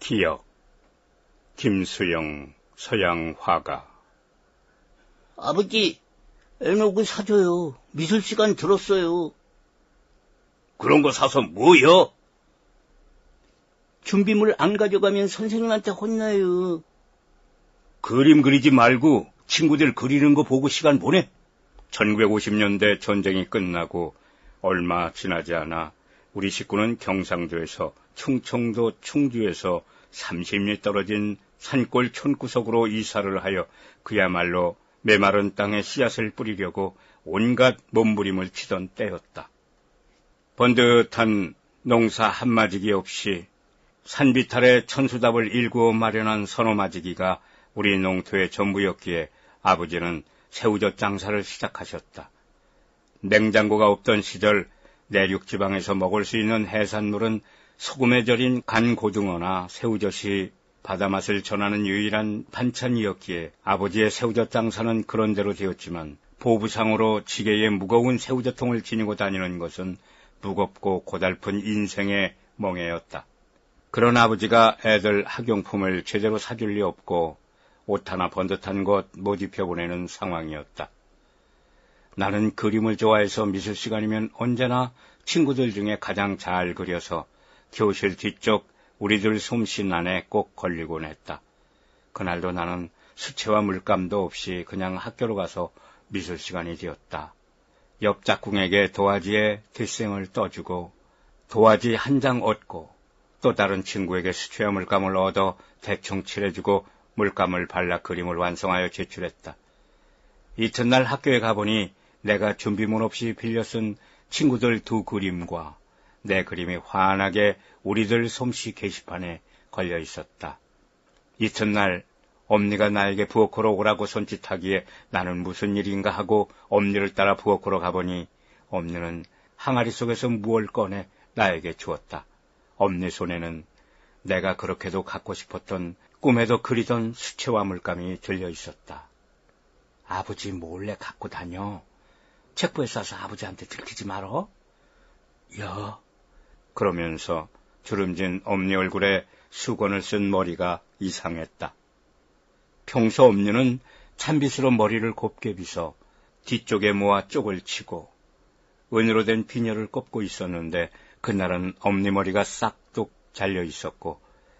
기역 김수영 서양 화가. 아버지, 애놓고 사줘요. 미술 시간 들었어요. 그런 거 사서 뭐여? 준비물 안 가져가면 선생님한테 혼나요. 그림 그리지 말고 친구들 그리는 거 보고 시간 보내. 1950년대 전쟁이 끝나고 얼마 지나지 않아 우리 식구는 경상도에서 충청도 충주에서 30리 떨어진 산골 촌구석으로 이사를 하여 그야말로 메마른 땅에 씨앗을 뿌리려고 온갖 몸부림을 치던 때였다. 번듯한 농사 한마디기 없이 산비탈에 천수답을 일구어 마련한 선호마지기가 우리 농토의 전부였기에 아버지는 새우젓 장사를 시작하셨다. 냉장고가 없던 시절 내륙지방에서 먹을 수 있는 해산물은 소금에 절인 간고등어나 새우젓이 바다맛을 전하는 유일한 반찬이었기에 아버지의 새우젓 장사는 그런대로 되었지만 보부상으로 지게에 무거운 새우젓통을 지니고 다니는 것은 무겁고 고달픈 인생의 멍해였다. 그런 아버지가 애들 학용품을 제대로 사줄 리 없고 옷 하나 번듯한 것 못 입혀보내는 상황이었다. 나는 그림을 좋아해서 미술 시간이면 언제나 친구들 중에 가장 잘 그려서 교실 뒤쪽 우리들 솜씨 안에 꼭 걸리곤 했다. 그날도 나는 수채화 물감도 없이 그냥 학교로 가서 미술 시간이 되었다. 옆 짝꿍에게 도화지에 뒷생을 떠주고 도화지 한 장 얻고 또 다른 친구에게 수채화 물감을 얻어 대충 칠해주고 물감을 발라 그림을 완성하여 제출했다. 이튿날 학교에 가보니 내가 준비물 없이 빌려 쓴 친구들 2 그림과 내 그림이 환하게 우리들 솜씨 게시판에 걸려 있었다. 이튿날 엄니가 나에게 부엌으로 오라고 손짓하기에 나는 무슨 일인가 하고 엄니를 따라 부엌으로 가보니 엄니는 항아리 속에서 무얼 꺼내 나에게 주었다. 엄니 손에는 내가 그렇게도 갖고 싶었던 꿈에도 그리던 수채화 물감이 들려 있었다. 아버지 몰래 갖고 다녀. 책보에 싸서 아버지한테 들키지 말어. 야. 그러면서 주름진 엄니 얼굴에 수건을 쓴 머리가 이상했다. 평소 엄니는 찬빗으로 머리를 곱게 빗어 뒤쪽에 모아 쪽을 치고 은으로 된 비녀를 꼽고 있었는데 그날은 엄니 머리가 싹둑 잘려 있었고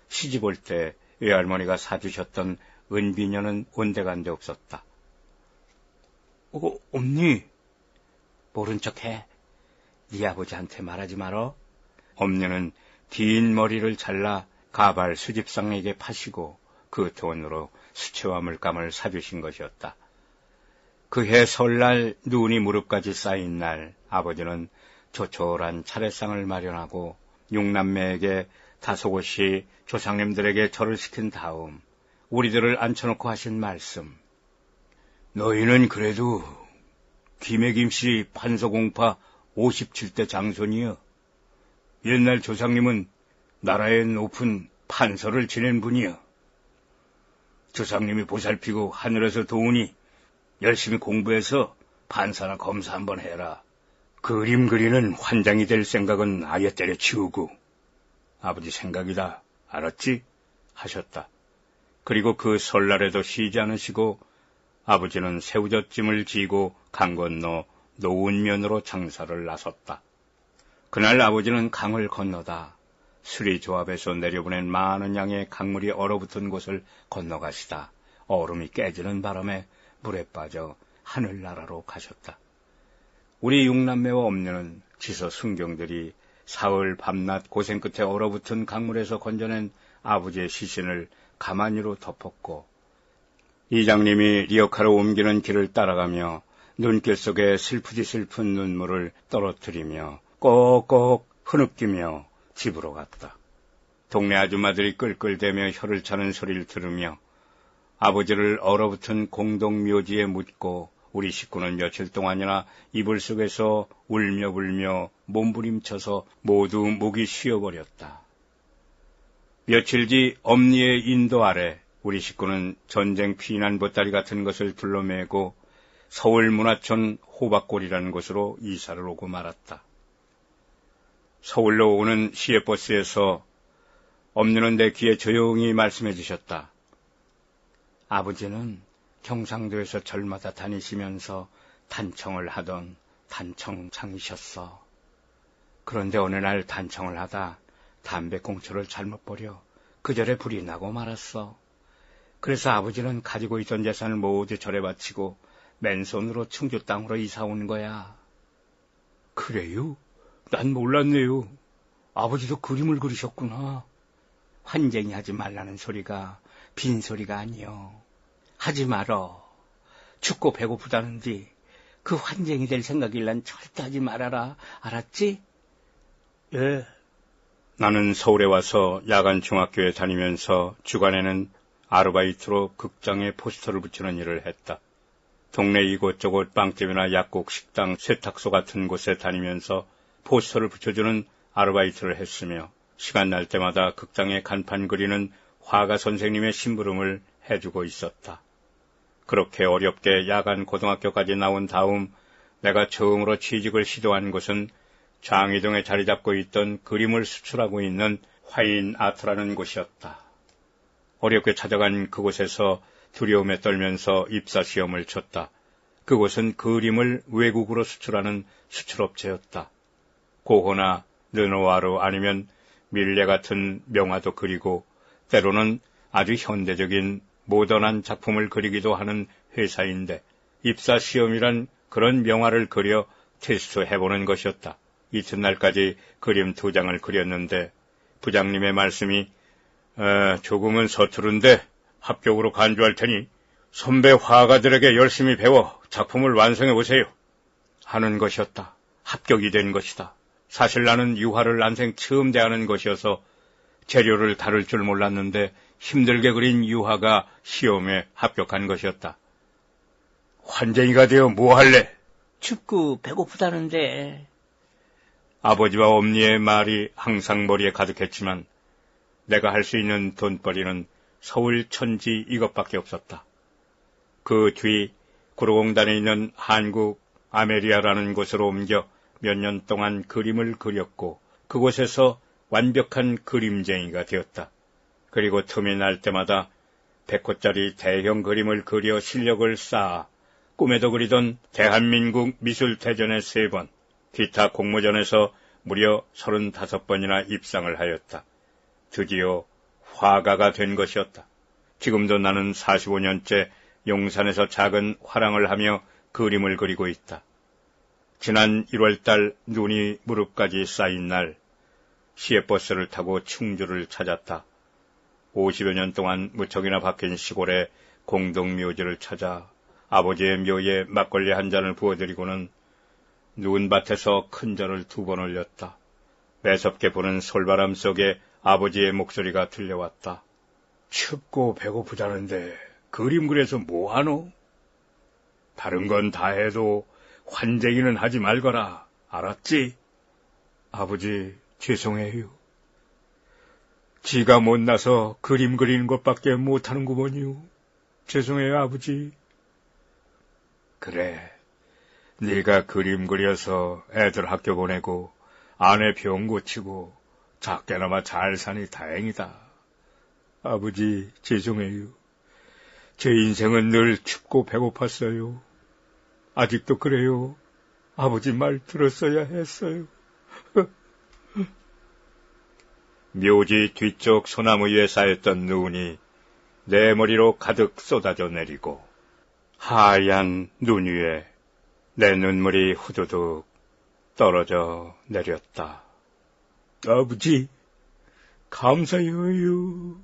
시집 올 때 외할머니가 사주셨던 은비녀는 온데간데 없었다. 엄니. 모른 척해. 네 아버지한테 말하지 말어. 엄니는 긴 머리를 잘라 가발 수집상에게 파시고 그 돈으로 수채화 물감을 사주신 것이었다. 그해 설날 눈이 무릎까지 쌓인 날 아버지는 조촐한 차례상을 마련하고 6남매에게 다소곳이 조상님들에게 절을 시킨 다음 우리들을 앉혀놓고 하신 말씀. 너희는 그래도 김해김씨 판서공파 57대 장손이여. 옛날 조상님은 나라의 높은 판서를 지낸 분이여. 조상님이 보살피고 하늘에서 도우니 열심히 공부해서 판사나 검사 한번 해라. 그림 그리는 환장이 될 생각은 아예 때려치우고 아버지 생각이다. 알았지? 하셨다. 그리고 그 설날에도 쉬지 않으시고 아버지는 새우젓찜을 지고 강 건너 노은면으로 장사를 나섰다. 그날 아버지는 강을 건너다 수리조합에서 내려보낸 많은 양의 강물이 얼어붙은 곳을 건너가시다 얼음이 깨지는 바람에 물에 빠져 하늘나라로 가셨다. 우리 6남매와 엄녀는 지서 순경들이 사흘 밤낮 고생 끝에 얼어붙은 강물에서 건져낸 아버지의 시신을 가마니로 덮었고 이장님이 리어카로 옮기는 길을 따라가며 눈길 속에 슬프디 슬픈 눈물을 떨어뜨리며 꼭꼭 흐느끼며 집으로 갔다. 동네 아줌마들이 끌끌대며 혀를 차는 소리를 들으며 아버지를 얼어붙은 공동묘지에 묻고 우리 식구는 며칠 동안이나 이불 속에서 울며 불며 몸부림쳐서 모두 목이 쉬어버렸다. 며칠 뒤 엄니의 인도 아래 우리 식구는 전쟁 피난 보따리 같은 것을 둘러매고 서울문화촌 호박골이라는 곳으로 이사를 오고 말았다. 서울로 오는 시외버스에서 엄니는 내 귀에 조용히 말씀해 주셨다. 아버지는 경상도에서 절마다 다니시면서 단청을 하던 단청장이셨어. 그런데 어느 날 단청을 하다 담배꽁초를 잘못 버려 그 절에 불이 나고 말았어. 그래서 아버지는 가지고 있던 재산을 모두 절에 바치고 맨손으로 충주 땅으로 이사 온 거야. 그래요? 난 몰랐네요. 아버지도 그림을 그리셨구나. 환쟁이 하지 말라는 소리가 빈소리가 아니여. 하지 말어. 춥고 배고프다는디 그 환쟁이 될 생각일란 절대 하지 말아라. 알았지? 예. 나는 서울에 와서 야간 중학교에 다니면서 주간에는 아르바이트로 극장에 포스터를 붙이는 일을 했다. 동네 이곳저곳 빵집이나 약국, 식당, 세탁소 같은 곳에 다니면서 포스터를 붙여주는 아르바이트를 했으며 시간 날 때마다 극장에 간판 그리는 화가 선생님의 심부름을 해주고 있었다. 그렇게 어렵게 야간 고등학교까지 나온 다음 내가 처음으로 취직을 시도한 곳은 장이동에 자리 잡고 있던 그림을 수출하고 있는 화인 아트라는 곳이었다. 어렵게 찾아간 그곳에서 두려움에 떨면서 입사시험을 쳤다. 그곳은 그림을 외국으로 수출하는 수출업체였다. 고호나 르노아르 아니면 밀레 같은 명화도 그리고 때로는 아주 현대적인 모던한 작품을 그리기도 하는 회사인데 입사시험이란 그런 명화를 그려 테스트해보는 것이었다. 이튿날까지 그림 2장을 그렸는데 부장님의 말씀이 조금은 서투른데 합격으로 간주할 테니 선배 화가들에게 열심히 배워 작품을 완성해보세요 하는 것이었다. 합격이 된 것이다. 사실 나는 유화를 난생 처음 대하는 것이어서 재료를 다룰 줄 몰랐는데 힘들게 그린 유화가 시험에 합격한 것이었다. 환쟁이가 되어 뭐 할래? 춥고 배고프다는데. 아버지와 엄니의 말이 항상 머리에 가득했지만 내가 할 수 있는 돈벌이는 서울 천지 이것밖에 없었다. 그 뒤 구로공단에 있는 한국 아메리아라는 곳으로 옮겨 몇 년 동안 그림을 그렸고 그곳에서 완벽한 그림쟁이가 되었다. 그리고 틈이 날 때마다 100호짜리 대형 그림을 그려 실력을 쌓아 꿈에도 그리던 대한민국 미술대전에 3번, 기타 공모전에서 무려 35번이나 입상을 하였다. 드디어 화가가 된 것이었다. 지금도 나는 45년째 용산에서 작은 화랑을 하며 그림을 그리고 있다. 지난 1월달 눈이 무릎까지 쌓인 날 시외버스를 타고 충주를 찾았다. 50여 년 동안 무척이나 바뀐 시골의 공동묘지를 찾아 아버지의 묘에 막걸리 한 잔을 부어드리고는 눈밭에서 큰 절을 2번 올렸다. 매섭게 부는 솔바람 속에 아버지의 목소리가 들려왔다. 춥고 배고프다는데 그림 그려서 뭐하노? 다른 건 다 해도 환쟁이는 하지 말거라. 알았지? 아버지, 죄송해요. 지가 못나서 그림 그리는 것밖에 못하는구먼요. 죄송해요, 아버지. 그래, 네가 그림 그려서 애들 학교 보내고 아내 병 고치고 작게나마 잘 사니 다행이다. 아버지, 죄송해요. 제 인생은 늘 춥고 배고팠어요. 아직도 그래요. 아버지 말 들었어야 했어요. 묘지 뒤쪽 소나무 위에 쌓였던 눈이 내 머리로 가득 쏟아져 내리고 하얀 눈 위에 내 눈물이 후두둑 떨어져 내렸다. 아버지, 감사해요.